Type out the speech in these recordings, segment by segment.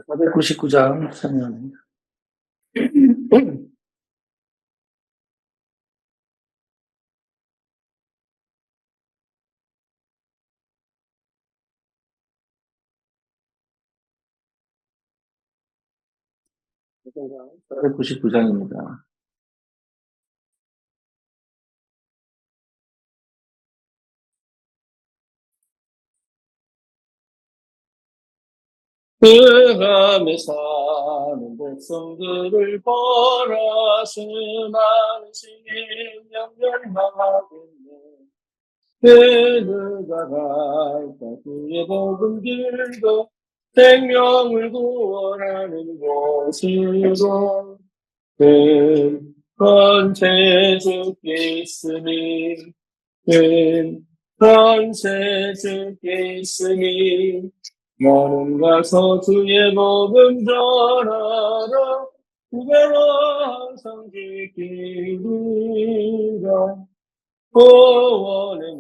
499장 설명합니다. 사백 499장입니다. 그 함에 사는 백성들을 보라 수많으신 영영하겠네. 그가 갈까 그의 복음 들고 생명을 구원하는 곳으로 그 권세 주께 있으니 그 권세 주께 있으니 너는 가서 주의 복음 전하라 그가 항상 지키리라 구원의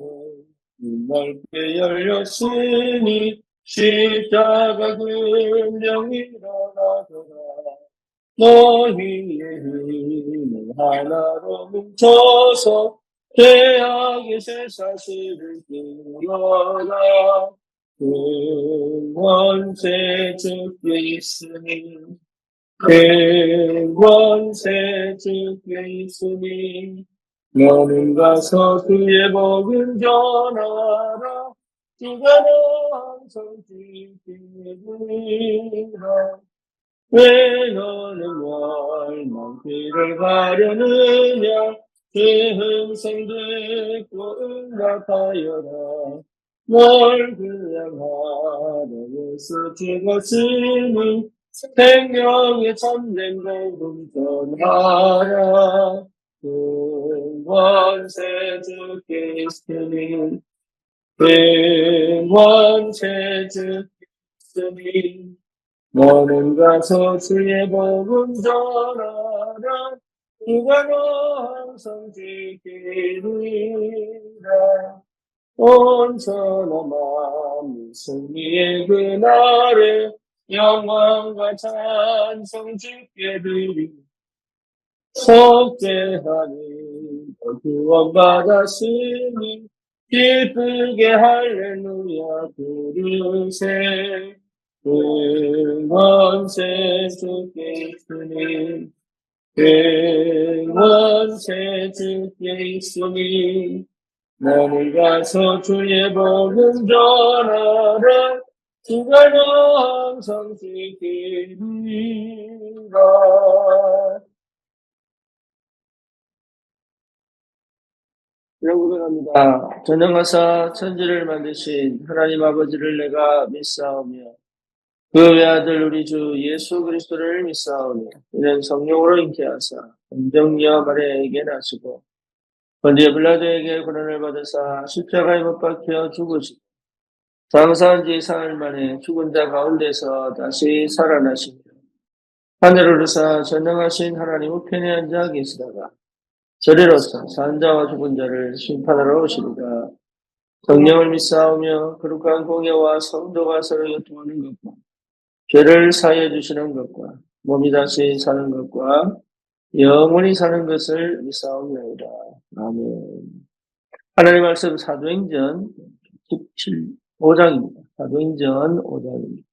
문 넓게 열렸으니 십자가 금령이 일어나더라 너희의 힘을 하나로 뭉쳐서 죄악의 새 사실을 들어라 그 권세 주께 있으니 그 권세 주께 있으니 너는 가서 그의 복음 전하라 주가 너 항상 지키리라 왜 너는 멸망길을 가려느냐 그 흥성 듣고 응답하여라 널 구원하러 예수 죽었으니 생명의 참된 복음 전하라 그 권세 주께 있으니 그 권세 주께 있으니 너는 가서 주의 복음 전하라 누가 너 항상 지키리라 온전한 마음 승리의 그날에 영광과 찬송 주께 드리 속죄하니 구원받았으니 기쁘게 할렐루야 부르세 그 권세 주께 있으니 그 권세 주께 있으니 너는 가서 주의 복음 전하라 주가 너 항상 지키리라 고백합니다. 전능하사 천지를 만드신 하나님 아버지를 내가 믿사오며 그 외아들 우리 주 예수 그리스도를 믿사오니 이는 성령으로 잉태하사 검정녀 마리아에게 나시고 본디오 빌라도에게 고난을 받으사 십자가에 못 박혀 죽으시고 장사한 지 사흘 만에 죽은 자 가운데서 다시 살아나시며 하늘을 오르사 전능하신 하나님 우편에 앉아 계시다가 저리로서 산 자와 죽은 자를 심판하러 오시리라. 성령을 믿사오며 거룩한 공예와 성도가 서로 교통하는 것과 죄를 사하여 주시는 것과 몸이 다시 사는 것과 영원히 사는 것을 믿사옵나이다. 아멘. 하나님 말씀 사도행전 5장입니다. 사도행전 5장입니다.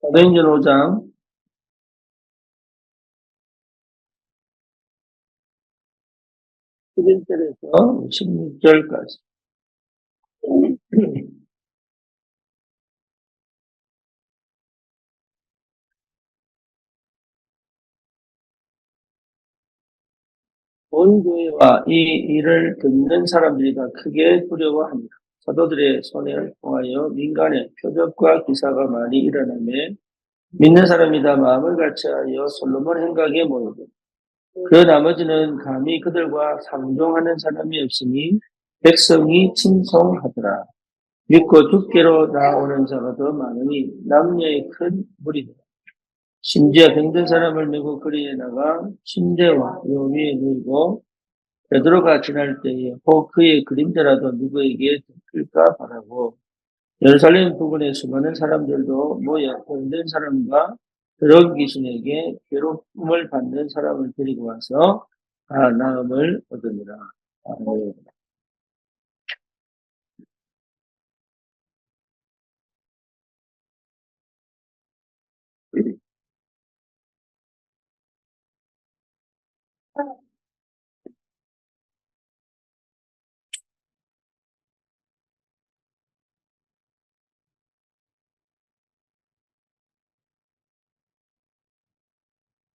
사도행전 5장 11절에서 16절까지 온 교회와 이 일을 듣는 사람들이 다 크게 두려워합니다. 사도들의 손을 통하여 민간에 표적과 기사가 많이 일어나며 믿는 사람이 다 마음을 같이하여 솔로몬 행각에 모이고 그 나머지는 감히 그들과 상종하는 사람이 없으니 백성이 친송하더라. 믿고 죽게로 나오는 자가 더 많으니 남녀의 큰 무리다. 심지어 병든 사람을 메고 거리에 나가 침대와 요 위에 누이고 베드로가 지날 때에 혹 그의 그림자라도 누구에게 들킬까 바라고 예루살렘 부근에 수많은 사람들도 모여 병든 사람과 더러운 귀신에게 괴롭힘을 받는 사람을 데리고 와서 다 나음을 얻으니라. 아멘.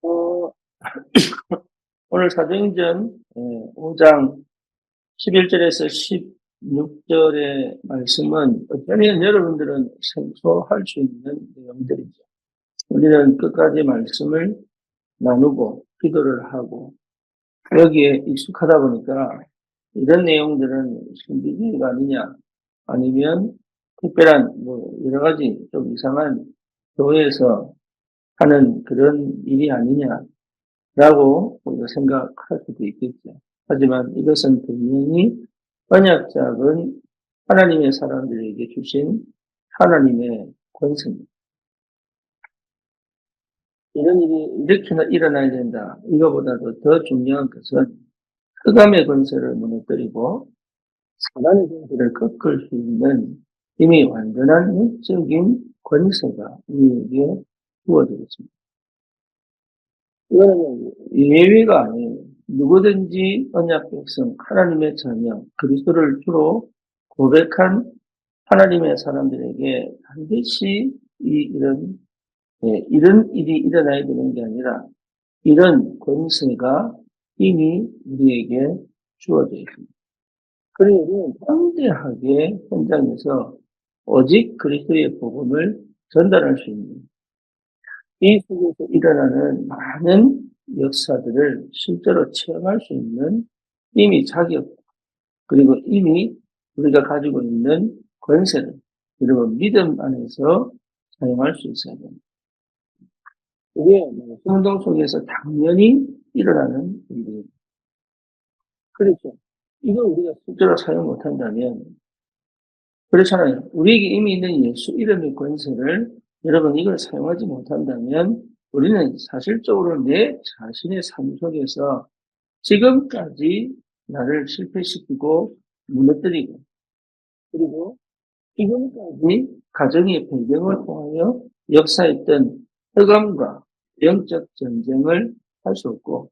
어, 오늘 사도행전 5장 11절에서 16절의 말씀은 어쩌면 여러분들은 생소할 수 있는 내용들이죠. 우리는 끝까지 말씀을 나누고 기도를 하고 여기에 익숙하다 보니까 이런 내용들은 신비주의가 아니냐 아니면 특별한 뭐 여러 가지 좀 이상한 교회에서 하는 그런 일이 아니냐라고 우리가 생각할 수도 있겠죠. 하지만 이것은 분명히 언약작은 하나님의 사람들에게 주신 하나님의 권세입니다. 이런 일이 이렇게나 일어나야 된다. 이거보다도 더 중요한 것은 흑암의 권세를 무너뜨리고 사단의 권세를 꺾을 수 있는 이미 완전한 영적인 권세가 우리에게 주어져 있습니다. 이거는 예외가 아니에요. 누구든지 언약 백성, 하나님의 자녀, 그리스도를 주로 고백한 하나님의 사람들에게 반드시 이런 일이 일어나야 되는 게 아니라 이런 권세가 이미 우리에게 주어져 있습니다. 그리고 우리는 담대하게 현장에서 오직 그리스도의 복음을 전달할 수 있는 이 속에서 일어나는 많은 역사들을 실제로 체험할 수 있는 이미 자격 그리고 이미 우리가 가지고 있는 권세를 여러분 믿음 안에서 사용할 수 있어야 됩니다. 이게 운동 속에서 당연히 일어나는 일입니다. 그렇죠. 이걸 우리가 실제로 사용 못한다면 그렇잖아요. 우리에게 이미 있는 예수 이름의 권세를 여러분 이걸 사용하지 못한다면 우리는 사실적으로 내 자신의 삶 속에서 지금까지 나를 실패시키고 무너뜨리고 그리고 지금까지 가정의 배경을 통하여 역사했던 흑암과 영적 전쟁을 할 수 없고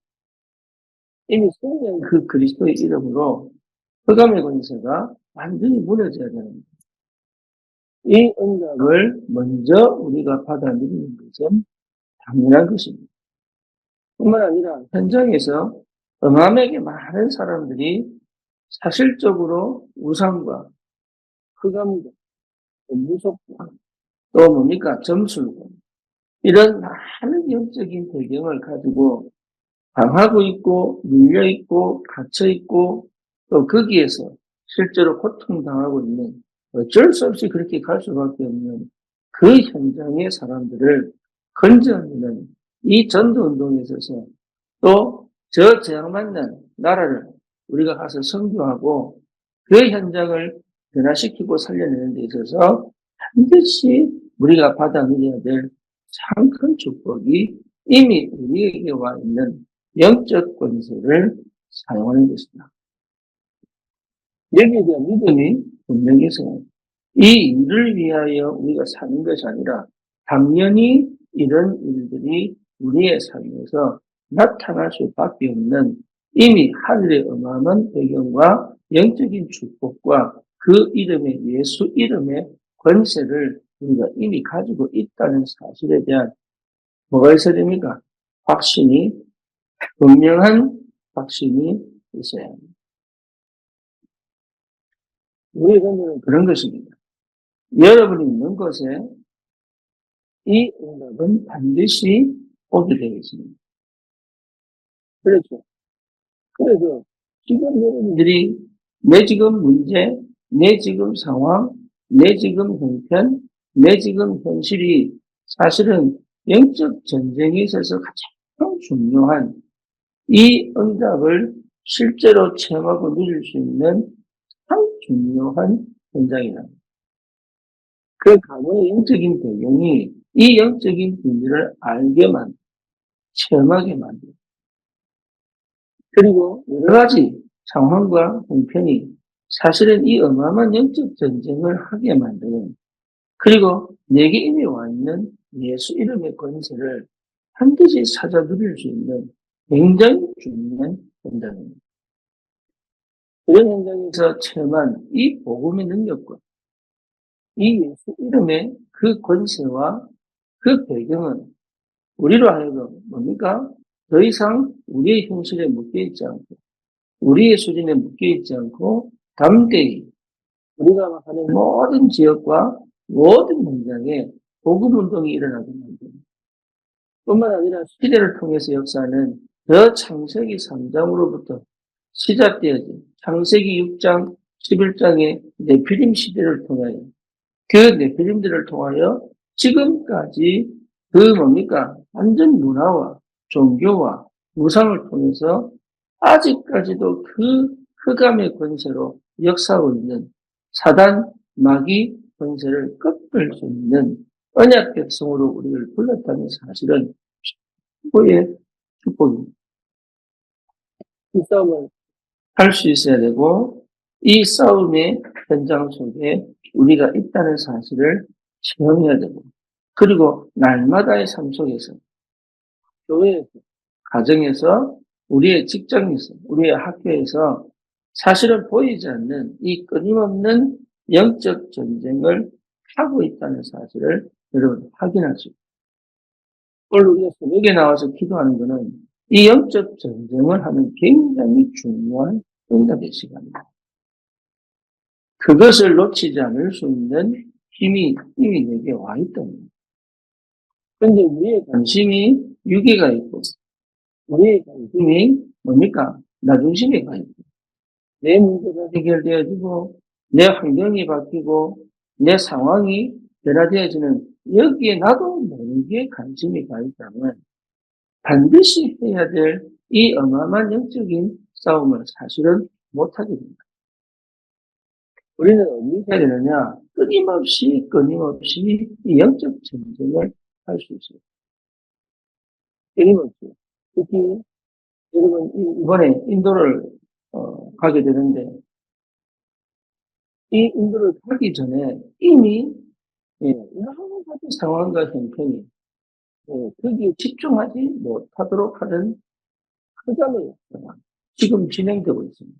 이미 승리한 그 그리스도의 이름으로 흑암의 권세가 완전히 무너져야 됩니다. 이 응답을 먼저 우리가 받아들이는 것은 당연한 것입니다. 뿐만 아니라 현장에서 응암에게 많은 사람들이 사실적으로 우상과 흑암과 무속과 또 뭡니까 점술과 이런 많은 영적인 배경을 가지고 당하고 있고 밀려있고 갇혀있고 또 거기에서 실제로 고통당하고 있는 어쩔 수 없이 그렇게 갈 수밖에 없는 그 현장의 사람들을 건져내는 이 전도운동에 있어서 또 저 재앙 만난 나라를 우리가 가서 선교하고 그 현장을 변화시키고 살려내는 데 있어서 반드시 우리가 받아 누려야 될 참 큰 축복이 이미 우리에게 와 있는 영적 권세를 사용하는 것이다. 여기에 대한 믿음이 분명히 있어요. 이 일을 위하여 우리가 사는 것이 아니라 당연히 이런 일들이 우리의 삶에서 나타날 수밖에 없는 이미 하늘의 어마어마한 배경과 영적인 축복과 그 이름의 예수 이름의 권세를 우리가 이미 가지고 있다는 사실에 대한 뭐가 있어야 됩니까? 확신이 분명한 확신이 있어야 합니다. 우리의 건물은 그런 것입니다. 여러분이 있는 곳에 이 응답은 반드시 오게 되어 있습니다. 그렇죠. 그래서 지금 여러분들이 내 지금 문제, 내 지금 상황, 내 지금 형편, 내 지금 현실이 사실은 영적 전쟁에 있어서 가장 중요한 이 응답을 실제로 체험하고 누릴 수 있는 가장 중요한 현장이다. 그 가문의 영적인 배경이 이 영적인 비밀을 알게 만들고 체험하게 만들고 그리고 여러 가지 상황과 형편이 사실은 이 어마어마한 영적 전쟁을 하게 만드는 그리고 내게 이미 와 있는 예수 이름의 권세를 반드시 찾아 누릴 수 있는 굉장히 중요한 현장입니다. 이런 현장에서 체험한 이 복음의 능력과 이 예수 이름의 그 권세와 그 배경은 우리로 하여금 뭡니까? 더 이상 우리의 현실에 묶여있지 않고 우리의 수준에 묶여있지 않고 담대히 우리가 하는 모든 지역과 모든 현장에 복음운동이 일어나게 만듭니다. 뿐만 아니라 시대를 통해서 역사는 더 창세기 3장으로부터 시작되어진 창세기 6장, 11장의 네피림 시대를 통하여 그 네피림들을 통하여 지금까지 그 뭡니까? 완전 문화와 종교와 우상을 통해서 아직까지도 그 흑암의 권세로 역사하고 있는 사단, 마귀 권세를 꺾을 수 있는 언약 백성으로 우리를 불렀다는 사실은 최고의 축복입니다. 이 싸움을 할 수 있어야 되고 이 싸움의 현장 속에 우리가 있다는 사실을 체험해야 되고 그리고 날마다의 삶 속에서 교회에서 가정에서 우리의 직장에서 우리의 학교에서 사실은 보이지 않는 이 끊임없는 영적 전쟁을 하고 있다는 사실을 여러분 확인하시고 오늘 우리가 새벽에 나와서 기도하는 것은 이 영적 전쟁을 하는 굉장히 중요한 응답의 시간입니다. 그것을 놓치지 않을 수 있는 힘이 이미 내게 와 있답니다. 그런데 우리의 관심이 유괴가 있고 우리의 관심이 뭡니까? 나 중심에 가 있고 내 문제가 해결되어지고 내 환경이 바뀌고 내 상황이 변화되어지는 여기에 나도 모르게 관심이 가 있다면 반드시 해야 될 이 어마어마한 영적인 싸움을 사실은 못하게 됩니다. 우리는 어떻게 해야 되느냐? 끊임없이 이 영적 전쟁을 할 수 있어요. 끊임없이. 특히 여러분 이번에 인도를 가게 되는데 이 인도를 가기 전에 이미 여러 가지 상황과 형편이 거기에 집중하지 못하도록 하는 흑암의 역사가 지금 진행되고 있습니다.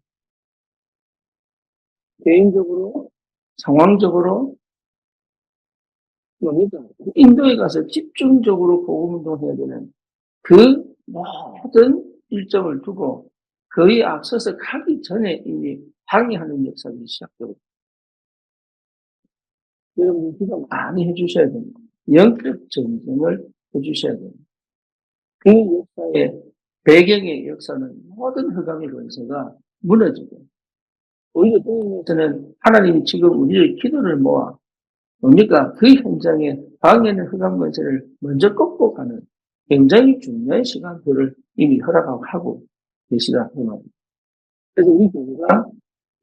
개인적으로, 상황적으로, 뭡니까? 인도에 가서 집중적으로 복음운동해야 되는 그 모든 일정을 두고 거의 앞서서 가기 전에 이미 방해하는 역사가 시작되고 여러분들 기도 많이 해주셔야 됩니다. 영적 전쟁을 해주셔야 됩니다. 그 역사의 배경의 역사는 모든 흑암의 권세가 무너지고 오히려 때문에서는 하나님이 지금 우리의 기도를 모아 뭡니까? 그 현장에 방해하는 흑암 권세를 먼저 꺾고 가는 굉장히 중요한 시간표를 이미 허락하고 계시다. 그래서 우리 교회가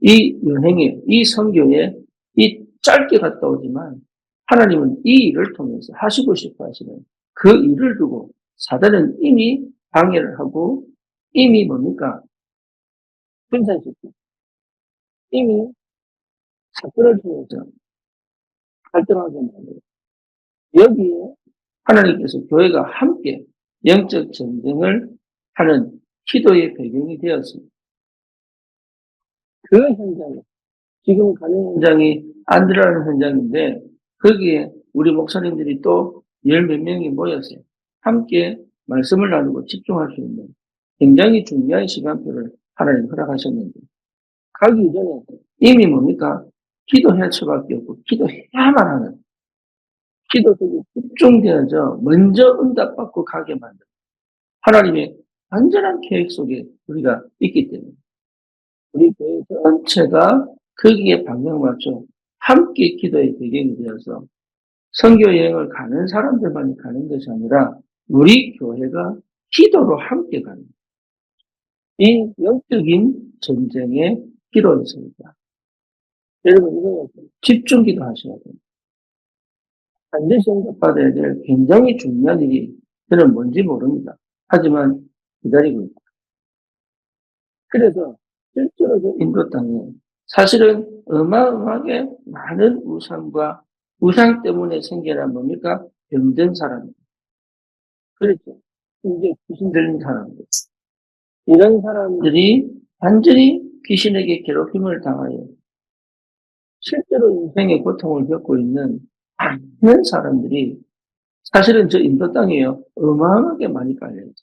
이 여행에, 이 선교에, 이 짧게 갔다 오지만 하나님은 이 일을 통해서 하시고 싶어 하시는 그 일을 두고 사단은 이미 방해를 하고 이미 뭡니까? 분산시키고 이미 사건을 통해서 활동하게 만들고 여기에 하나님께서 교회가 함께 영적 전쟁을 하는 기도의 배경이 되었습니다. 그 현장에 지금 가는 현장이 안드라는 현장인데 거기에 우리 목사님들이 또 열 몇 명이 모여서 함께 말씀을 나누고 집중할 수 있는 굉장히 중요한 시간표를 하나님 허락하셨는데 가기 전에 이미 뭡니까? 기도할 수밖에 없고 기도해야만 하는 기도 속에 집중되어져 먼저 응답받고 가게 만든 하나님의 완전한 계획 속에 우리가 있기 때문에 우리 교회 전체가 거기에 방향 맞춰 함께 기도의 배경이 되어서 선교 여행을 가는 사람들만 가는 것이 아니라 우리 교회가 기도로 함께 가는 이 영적인 전쟁의 기도였습니다. 여러분 이거 집중 기도하셔야 됩니다. 반드시 응답받아야 될 굉장히 중요한 일이 저는 뭔지 모릅니다. 하지만 기다리고 있다. 그래서 실제로 그 인도 땅에 사실은 어마어마하게 많은 우상과 우상 때문에 생겨난 뭡니까? 병든 사람들. 그렇죠. 이제 귀신 들린 사람들. 이런 사람들이 완전히 귀신에게 괴롭힘을 당하여 실제로 인생의 고통을 겪고 있는 많은 사람들이 사실은 저 인도 땅에요. 어마어마하게 많이 깔려있어요.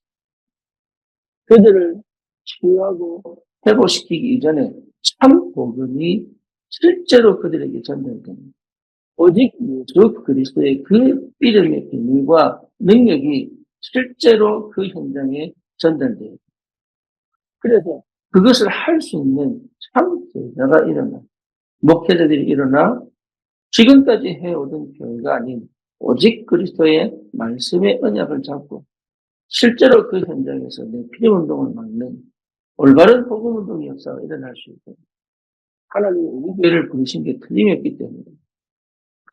그들을 치유하고 회복시키기 이전에 참 복음이 실제로 그들에게 전달됩니다. 오직 예수 그리스도의 그 이름의 비밀과 능력이 실제로 그 현장에 전달돼요. 그래서 그것을 할 수 있는 참 제자가 일어나, 목회자들이 일어나 지금까지 해오던 교회가 아닌 오직 그리스도의 말씀의 언약을 잡고 실제로 그 현장에서 내 피임운동을 막는 올바른 복음운동의 역사가 일어날 수 있고 하나님이 우리 교회를 부르신 게 틀림없기 때문에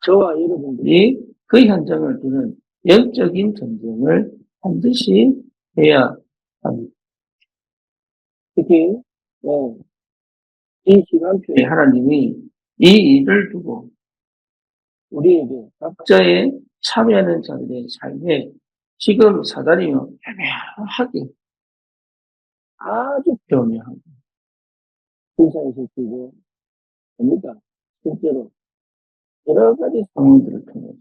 저와 여러분들이 그 현장을 두는 영적인 전쟁을 반드시 해야 합니다. 특히 이 시간표에 하나님이 이 일을 두고 우리에게 각자의 참여하는 자들의 삶에 지금 사단이 애매하게 아주 교묘하게 분산시키고 뭡니까? 실제로 여러 가지 상황들을 통해서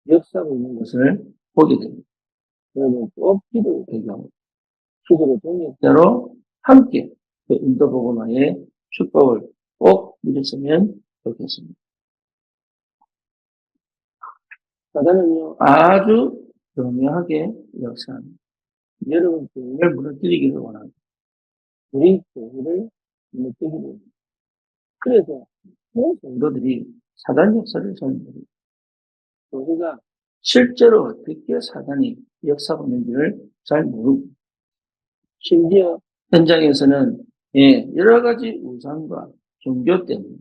역사하고 있는 것을 보게 됩니다. 여러분 꼭 기도의 배경, 기도의 동력자로 함께 그 인도복음화의 축복을 꼭 누렸으면 좋겠습니다. 사단은요 아주 교묘하게 역사합니다. 여러분 교회를 무너뜨리기를 원합니다. 우리 교회를 무너뜨리기를 원합니다. 그래서 그 성도들이 사단 역사를 전합니다. 교회가 실제로 어떻게 사단이 역사하고 있는지를 잘 모르고 심지어 현장에서는 여러 가지 우상과 종교 때문에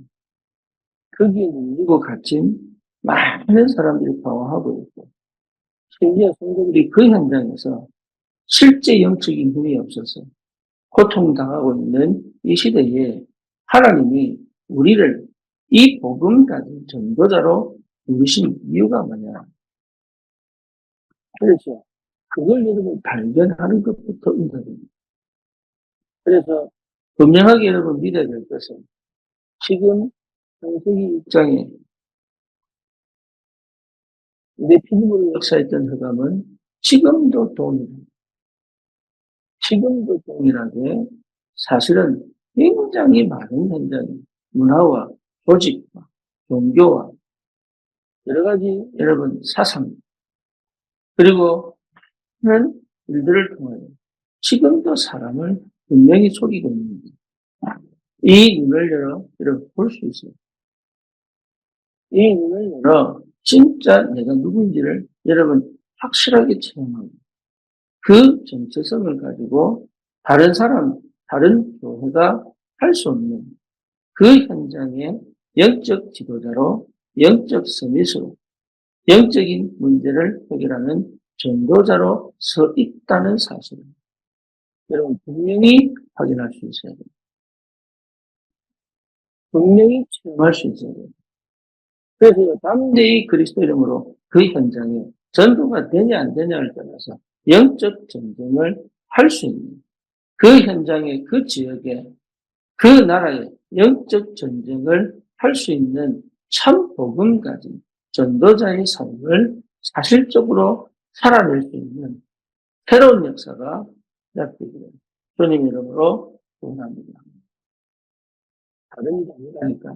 거기에 눌리고 갇힌 많은 사람들이 방황하고 있고 심지어 성도들이 그 현장에서 실제 영적인 힘이 없어서 고통당하고 있는 이 시대에 하나님이 우리를 이 복음 가진 전도자로 부르신 이유가 뭐냐? 그렇죠. 그걸 여러분 발견하는 것부터 인사입니다. 그래서 분명하게 여러분 믿어야 될 것은 지금 창세기 입장에 내 피부로 역사했던 흑암은 지금도 동일하게 사실은 굉장히 많은 현장이 문화와 조직과 종교와 여러 가지 여러분 사상 그리고 그런 일들을 통하여 지금도 사람을 분명히 속이고 있는데 이 눈을 열어 여러분 볼 수 있어요. 이 눈을 열어 진짜 내가 누구인지를 여러분 확실하게 체험하고 그 정체성을 가지고 다른 사람, 다른 교회가 할 수 없는 그 현장의 영적 지도자로 영적 서밋으로 영적인 문제를 해결하는 전도자로 서 있다는 사실을 여러분 분명히 확인할 수 있어야 됩니다. 분명히 체험할 수 있어야 됩니다. 그래서 담대히 그리스도 이름으로 그 현장에 전도가 되냐 안 되냐를 떠나서 영적 전쟁을 할 수 있는 그 현장에 그 지역에 그 나라에 영적 전쟁을 할 수 있는 참 복음 가진 전도자의 삶을 사실적으로 살아낼 수 있는 새로운 역사가 시작되기를 주님 이름으로 원합니다. 다른 일이 아니라니까.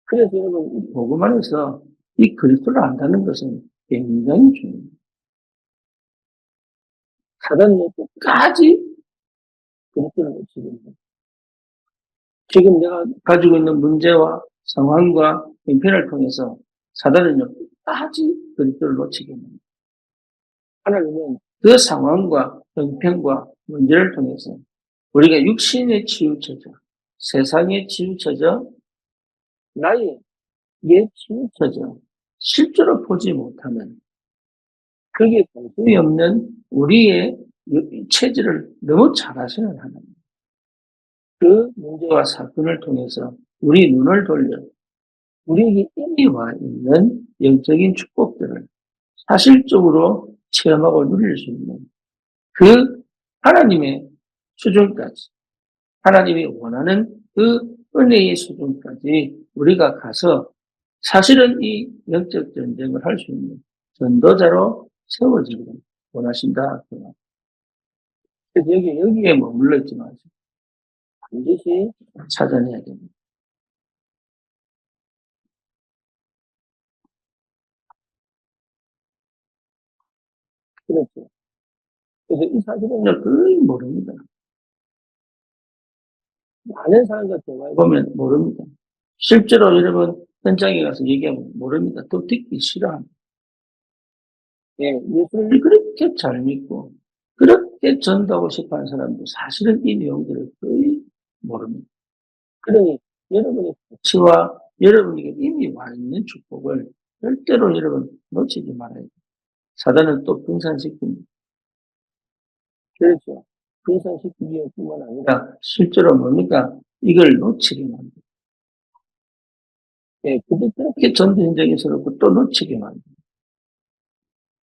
그래서 여러분 이 복음 안에서 이 그리스도를 안다는 것은 굉장히 중요합니다. 사단이 끝까지 그리스도를 놓치고 있는 지금 내가 가지고 있는 문제와 상황과 형편을 통해서 사단은요, 끝까지 그리스도를 놓치게 합니다. 하나님은 그 상황과 형편과 문제를 통해서 우리가 육신에 치우쳐져, 세상에 치우쳐져, 나의 예 치우쳐져, 실제로 보지 못하는, 그게 관심이 없는 우리의 체질을 너무 잘 아시는 하나님. 그 문제와 사건을 통해서 우리 눈을 돌려 우리에게 이미 와 있는 영적인 축복들을 사실적으로 체험하고 누릴 수 있는 그 하나님의 수준까지, 하나님이 원하는 그 은혜의 수준까지 우리가 가서 사실은 이 영적 전쟁을 할 수 있는 전도자로 세워지기를 원하신다. 그래서 여기에 머물러 있지 마시고 반드시 찾아내야 됩니다. 그렇죠. 그래서 이 사실은요, 거의 모릅니다. 많은 사람과 대화해보면 모릅니다. 실제로 여러분 현장에 가서 얘기하면 모릅니다. 또 듣기 싫어합니다. 예, 예수를 그렇게 잘 믿고 그렇게 전도하고 싶어하는 사람도 사실은 이 내용들을 거의 모릅니다. 그러니 여러분의 가치와 여러분에게 이미 와 있는 축복을 절대로 여러분 놓치지 말아야 돼요. 사단은 또 분산시킵니다. 그렇죠. 분산시키기뿐만 아니라 실제로 뭡니까? 이걸 놓치게 만듭니다. 예, 그렇게 전도 현장에서 또 놓치게 만듭니다.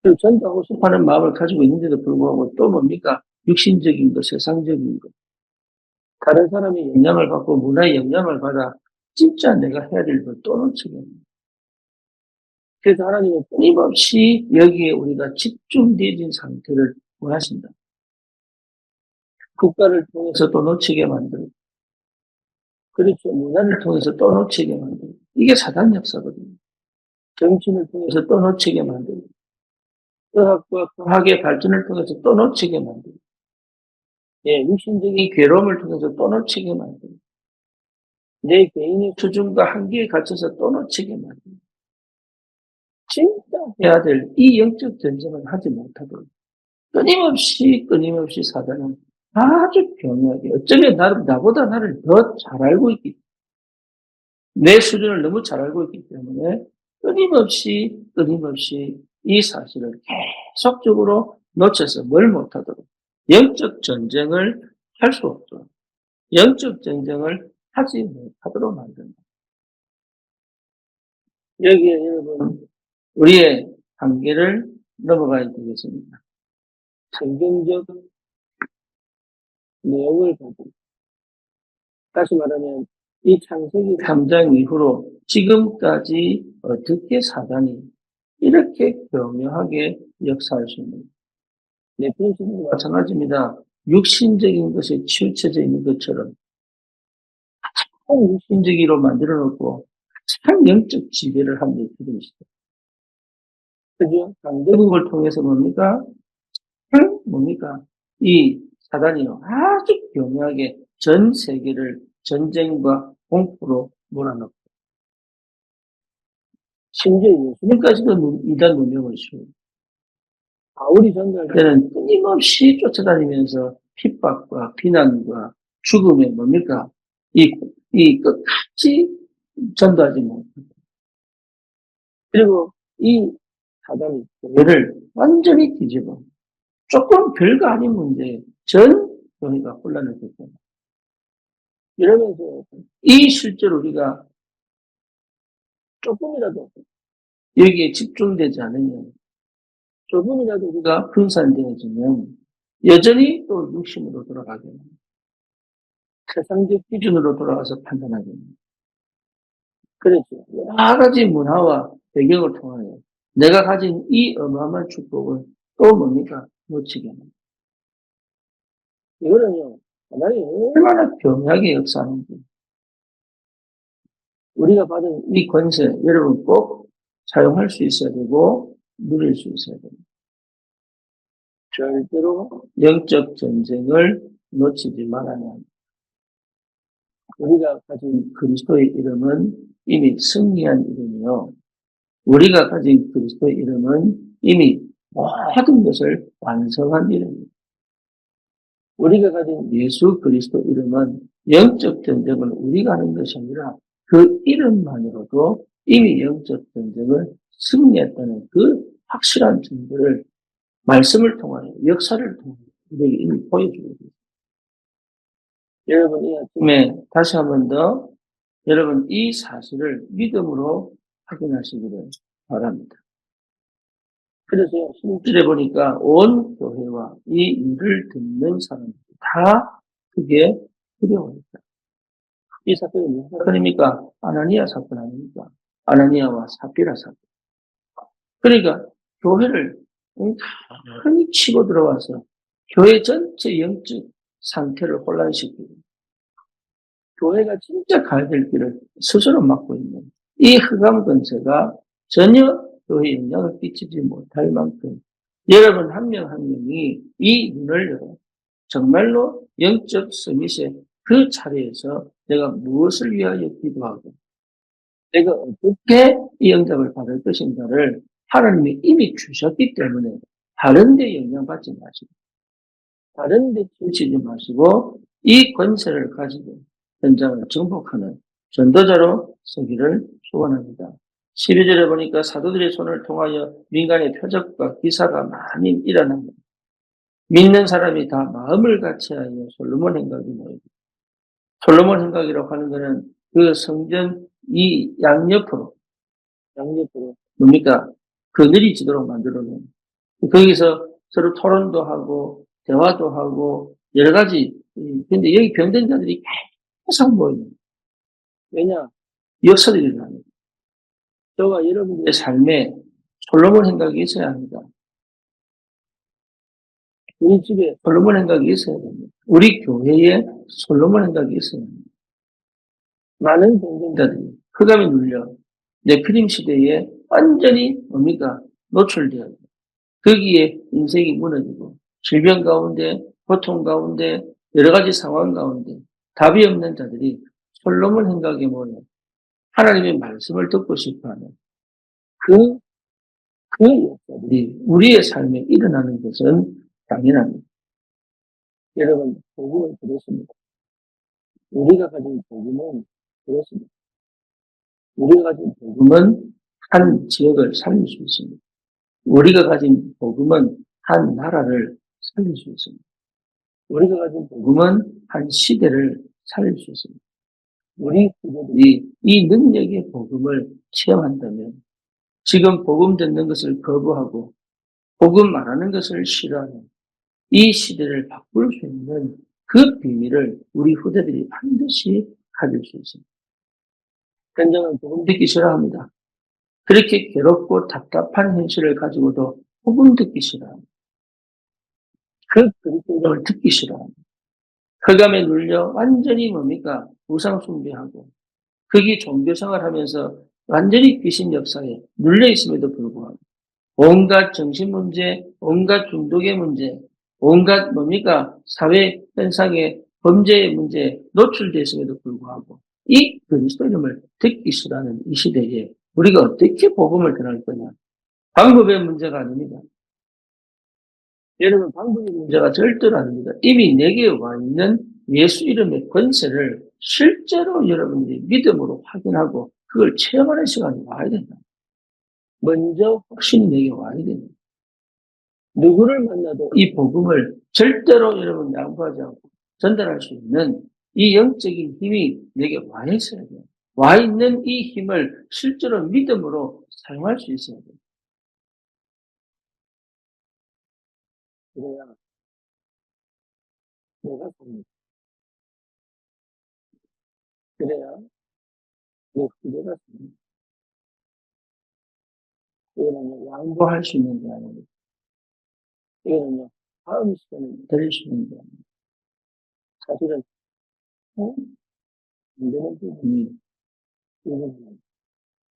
그리고 전도하고 싶어하는 마음을 가지고 있는데도 불구하고 또 뭡니까? 육신적인 것, 세상적인 것. 다른 사람의 영향을 받고 문화의 영향을 받아 진짜 내가 해야 될 걸 또 놓치게 합니다. 그래서 하나님은 끊임없이 여기에 우리가 집중되어진 상태를 원하신다. 국가를 통해서 또 놓치게 만들고, 그렇죠. 문화를 통해서 또 놓치게 만들고, 이게 사단 역사거든요. 정치를 통해서 또 놓치게 만들고, 의학과 과학의 발전을 통해서 또 놓치게 만들고, 예, 육신적인 괴로움을 통해서 또 놓치게 만들고, 내 개인의 수준과 한계에 갇혀서 또 놓치게 만들고, 진짜 해야 될 이 영적 전쟁을 하지 못하도록 끊임없이 사단은 아주 교묘하게, 어쩌면 나보다 나를 더 잘 알고 있기, 내 수준을 너무 잘 알고 있기 때문에 끊임없이 이 사실을 계속적으로 놓쳐서 뭘 못하도록 영적 전쟁을 할 수 없도록, 영적 전쟁을 하지 못하도록 만든다. 여기에 여러분, 우리의 한계를 넘어가야 되겠습니다. 성경적 내용을 가지고, 다시 말하면 이 창세기 3장 이후로 지금까지 어떻게 사단이 이렇게 교묘하게 역사할 수 있는가. 네피림도 마찬가지입니다. 육신적인 것에 치우쳐져 있는 것처럼 가장 육신적으로 만들어 놓고 가장 영적 지배를 한 네피림이시죠. 그죠? 강대국을 통해서 뭡니까? 이 사단이요, 아주 교묘하게 전 세계를 전쟁과 공포로 몰아넣고, 심지어 예수님까지도 이단 누명을 씌우고, 바울이 전도할 때는 끊임없이 쫓아다니면서 핍박과 비난과 죽음에 이 끝까지 전도하지 못합니다. 그리고 이 사단이 교회를 완전히 뒤집어 조금 별거 아닌 문제에 전 교회가 혼란을 겪습니다. 이러면서 이 실제로 우리가 조금이라도 여기에 집중되지 않으면, 조금이라도 우리가 분산되어지면 여전히 또 육신으로 돌아가게 됩니다. 세상적 기준으로 돌아가서 판단하게 됩니다. 그렇죠. 여러 가지 문화와 배경을 통하여 내가 가진 이 어마어마한 축복을 또 놓치게 합니다. 이거는요, 하나님이 얼마나 교묘하게 역사하는지, 우리가 받은 이 권세, 여러분 꼭 사용할 수 있어야 되고, 누릴 수 있어야 됩니다. 절대로 영적 전쟁을 놓치지 말아야 합니다. 우리가 가진 그리스도의 이름은 이미 승리한 이름이요. 우리가 가진 그리스도의 이름은 이미 모든 것을 완성한 이름입니다. 우리가 가진 예수 그리스도 이름은 영적 전쟁을 우리가 하는 것이 아니라 그 이름만으로도 이미 영적 전쟁을 승리했다는 그 확실한 증거를 말씀을 통하여 역사를 통하여 우리에게 이미 보여주고 있습니다. 여러분 이 아침에 다시 한 번 더 여러분 이 사실을 믿음으로 확인하시기를 바랍니다. 그래서 16절에 보니까 온 교회와 이 일을 듣는 사람들이 다 그게 두려워했다. 이 사건이 무슨 사건입니까? 아나니아 사건 아닙니까? 아나니아와 삽비라 사건. 그러니까 교회를 흔히 치고 들어와서 교회 전체 영적 상태를 혼란시키고 교회가 진짜 가야 될 길을 스스로 막고 있는 이 흑암 권세가 전혀 교회에 영향을 끼치지 못할 만큼 여러분 한 명 한 명이 이 눈을 열어 정말로 영적 서밋의 그 자리에서 내가 무엇을 위하여 기도하고 내가 어떻게 이 영접을 받을 것인가를 하나님이 이미 주셨기 때문에 다른 데 영향받지 마시고 다른 데 치우치지 마시고 이 권세를 가지고 현장을 정복하는 전도자로 서기를 소원합니다. 12절에 보니까 사도들의 손을 통하여 민간의 표적과 기사가 많이 일어납니다. 믿는 사람이 다 마음을 같이하여 솔로몬 행각이 모이고 솔로몬 행각이라고 하는 것은 그 성전 이 양옆으로 뭡니까? 그늘이 지도록 만들어놓은 거기서 서로 토론도 하고 대화도 하고 여러 가지 근데 여기 병든 자들이 계속 모이는 왜냐? 역사들이 일어납니다. 저와 여러분들의 삶에 솔로몬 행각이 있어야 합니다. 우리 집에 솔로몬 행각이 있어야 됩니다. 우리 교회에 솔로몬 행각이 있어야 합니다. 많은 경쟁자들이 흑암이 눌려 네피림 시대에 완전히 뭡니까? 노출되어 거기에 인생이 무너지고 질병 가운데 고통 가운데 여러 가지 상황 가운데 답이 없는 자들이 솔로몬 행각에 모여 하나님의 말씀을 듣고 싶어하는 그 역사들이 우리의 삶에 일어나는 것은 당연합니다. 여러분, 복음을 들었습니다. 우리가 가진 복음은 그렇습니다. 우리가 가진 복음은 한 지역을 살릴 수 있습니다. 우리가 가진 복음은 한 나라를 살릴 수 있습니다. 우리가 가진 복음은 한 시대를 살릴 수 있습니다. 우리 후대들이 이 능력의 복음을 체험한다면 지금 복음 듣는 것을 거부하고 복음 말하는 것을 싫어하는 이 시대를 바꿀 수 있는 그 비밀을 우리 후대들이 반드시 가질 수 있습니다. 현장은 복음 듣기 싫어합니다. 그렇게 괴롭고 답답한 현실을 가지고도 복음 듣기 싫어합니다. 그 그리스도를 듣기 싫어합니다. 흑암에 눌려 완전히 뭡니까? 우상 숭배하고 거기 종교생활 하면서 완전히 귀신 역사에 눌려 있음에도 불구하고 온갖 정신 문제, 온갖 중독의 문제, 온갖 뭡니까? 사회 현상의 범죄의 문제에 노출되었음에도 불구하고 이 그리스도 이름을 듣기 싫어하는 이 시대에 우리가 어떻게 복음을 전할 거냐? 방법의 문제가 아닙니다. 여러분 방법의 문제가 절대로 아닙니다. 이미 내게 와 있는 예수 이름의 권세를 실제로 여러분들이 믿음으로 확인하고 그걸 체험하는 시간이 와야 된다. 먼저 확신이 내게 와야 됩니다. 누구를 만나도 이 복음을 절대로 여러분 양보하지 않고 전달할 수 있는 이 영적인 힘이 내게 와 있어야 돼요. 와 있는 이 힘을 실제로 믿음으로 사용할 수 있어야 돼요. 그래야 내가 삽니다. 그래야 내 후대가 삽니다. 이거는요, 양보할 수 있는 게 아닙니다. 이거는요, 다음 시간에 드릴 수 있는 게 아닙니다. 사실은, 안 되는 부분이, 이거는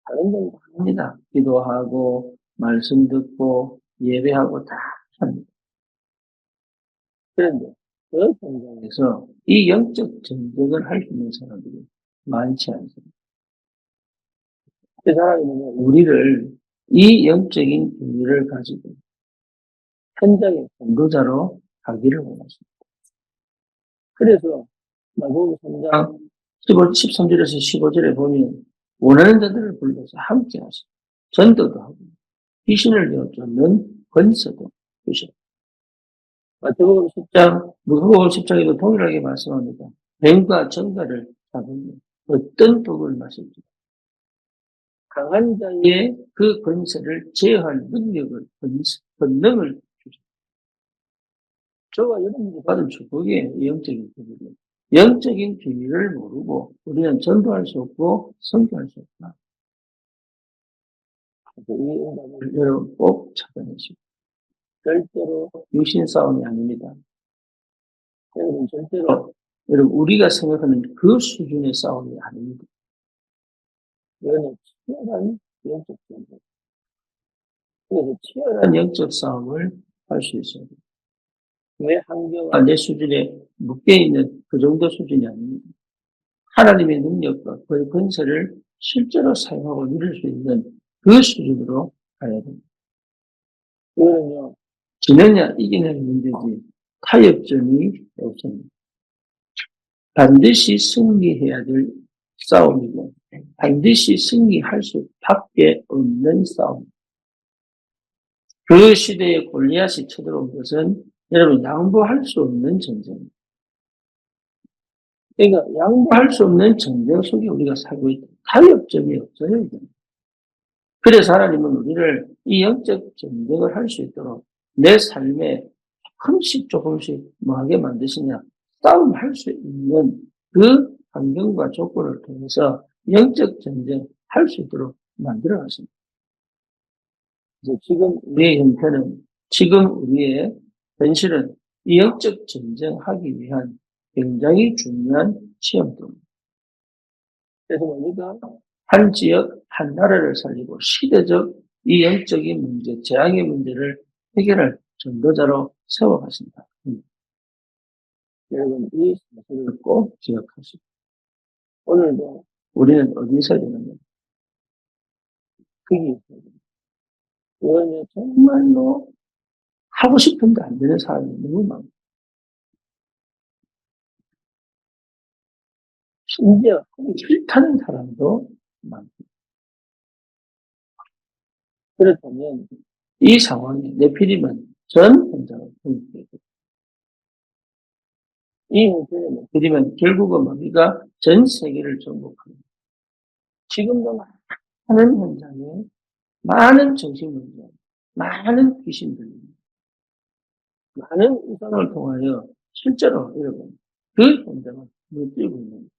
다른 건 다 합니다. 기도하고, 말씀 듣고, 예배하고 다 합니다. 그런데, 그 현장에서 이 영적 전쟁을 할 수 있는 사람들이 많지 않습니다. 그래서 하나님은 우리를 이 영적인 비밀을 가지고 현장의 전도자로 가기를 원하십니다. 그래서 마태복음 3장 13절에서 15절에 보면 원하는 자들을 불러서 함께 하시고 전도도 하고 귀신을 내어쫓는 권세도 주시고 마태복음 10장, 누가복음 10장에도 동일하게 말씀합니다. 뱀과 정갈을 잡으면 어떤 독을 마실지 강한 자의 그 권세를 제어할 능력을, 권능을 주시고 저와 여러분이 받은 축복이 영적인 비밀이에요. 영적인 비밀을 모르고 우리는 전도할 수 없고 선교할 수 없다. 이 응답을 여러분 꼭 찾아내시고 절대로 육신 싸움이 아닙니다. 여러분 절대로 여러분 우리가 생각하는 그 수준의 싸움이 아닙니다. 이거는 치열한 영적 싸움. 그래서 치열한 영적 싸움을 할 수 있어요. 내 한계와 내 수준에 묶여있는 그 정도 수준이 아닙니다. 하나님의 능력과 그 권세를 실제로 사용하고 누릴 수 있는 그 수준으로 가야 됩니다. 이거는요, 지느냐 이기는 문제지 타협점이 없습니다. 반드시 승리해야 될 싸움이고 반드시 승리할 수밖에 없는 싸움. 그 시대에 골리앗이 쳐들어온 것은 여러분 양보할 수 없는 전쟁입니다. 그러니까 양보할 수 없는 전쟁 속에 우리가 살고 있다. 타협점이 없어요. 이제. 그래서 하나님은 우리를 이 영적 전쟁을 할 수 있도록 내 삶에 조금씩 뭐하게 만드시냐. 싸움할 수 있는 그 환경과 조건을 통해서 영적 전쟁 할 수 있도록 만들어 가십니다. 그래서 지금 우리의 형태는, 지금 우리의 현실은 이 영적 전쟁하기 위한 굉장히 중요한 시험입니다. 그래서 우리가 한 지역, 한 나라를 살리고 시대적 이 영적인 문제, 재앙의 문제를 해결할 전도자로 세워가신다. 여러분, 이 사실을 꼭 기억하시고, 오늘도 우리는 어디 있어야 되느냐? 거기 있어야 됩니다. 이거는 정말로 하고 싶은데 안 되는 사람이 너무 많아요. 심지어 하기 싫다는 사람도 많습니다. 그렇다면 이 상황에 네피림은 전 현장을 공격해요. 이 형태의 네피림은 결국은 우리가 전 세계를 정복합니다. 지금도 많은 현장에 많은 정신문제, 많은 귀신들, 많은 우상을 통하여 실제로 여러분 그 현장을 무너뜨리고 있는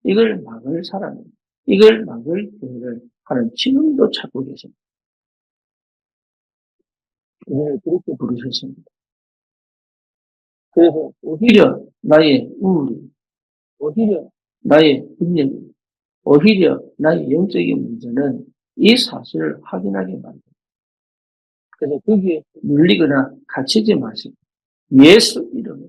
이걸 막을 사람이, 이걸 막을 교회를 하는 지금도 찾고 계십니다. 오늘 그렇게 부르셨습니다. 그래서 오히려 나의 우울이, 오히려 나의 분열이, 오히려 나의 영적인 문제는 이 사실을 확인하게 만듭니다. 그래서 거기에 눌리거나 갇히지 마시고 예수 이름에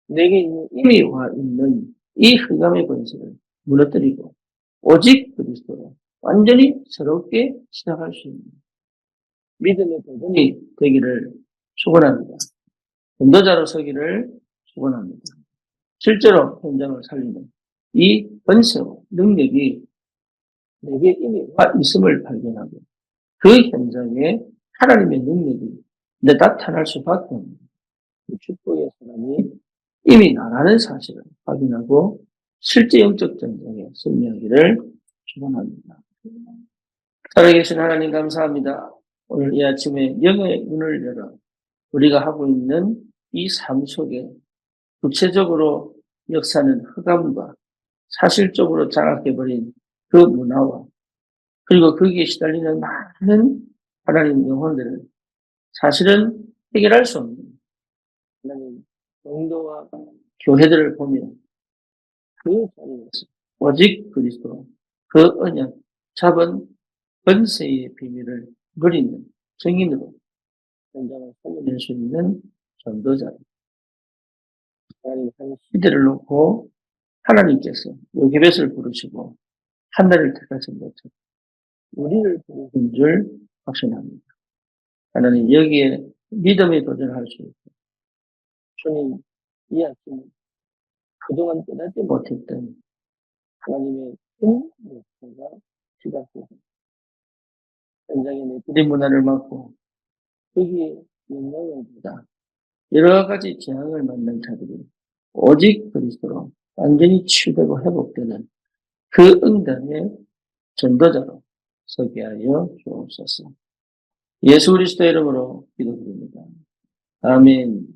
내게 있는 이미 와 있는 이 흑암의 권세를 무너뜨리고 오직 그리스도로 완전히 새롭게 시작할 수 있는 믿음의 도전이 되기를 축원합니다. 전도자로 서기를 축원합니다. 실제로 현장을 살리는 이 권세와 능력이 내게 이미 와 있음을 발견하고 그 현장에 하나님의 능력이 나타날 수밖에 없는 축복의 사람이 이미 나라는 사실을 확인하고 실제 영적 전쟁에 승리하기를 축원합니다. 살아계신 하나님 감사합니다. 오늘 이 아침에 영의 문을 열어 우리가 하고 있는 이 삶 속에 구체적으로 역사는 흑암과 사실적으로 장악해버린 그 문화와 그리고 거기에 시달리는 많은 하나님 영혼들을 사실은 해결할 수 없는 하나님 정도와 교회들을 보면 그 자리에서 오직 그리스도 그 언약 잡은 권세의 비밀을 누리는 증인으로 현장을 살려낼 수 있는 전도자. 하나님 한 시대를 놓고 하나님께서 요게벳을 부르시고 한나를 택하신 것처럼 우리를 부르신 줄 확신합니다. 하나님 여기에 믿음이 도전할 수 있고 주님 이 아침에 그동안 깨닫지 못했던 하나님의 큰 역사가 시작되고 현장에 내들의 문화를 맡고 거기에 영향을 주다 여러 가지 재앙을 맞는 자들이 오직 그리스도로 완전히 치유되고 회복되는 그 응답의 전도자로 서게 하여 주옵소서. 예수 그리스도 이름으로 기도드립니다. 아멘.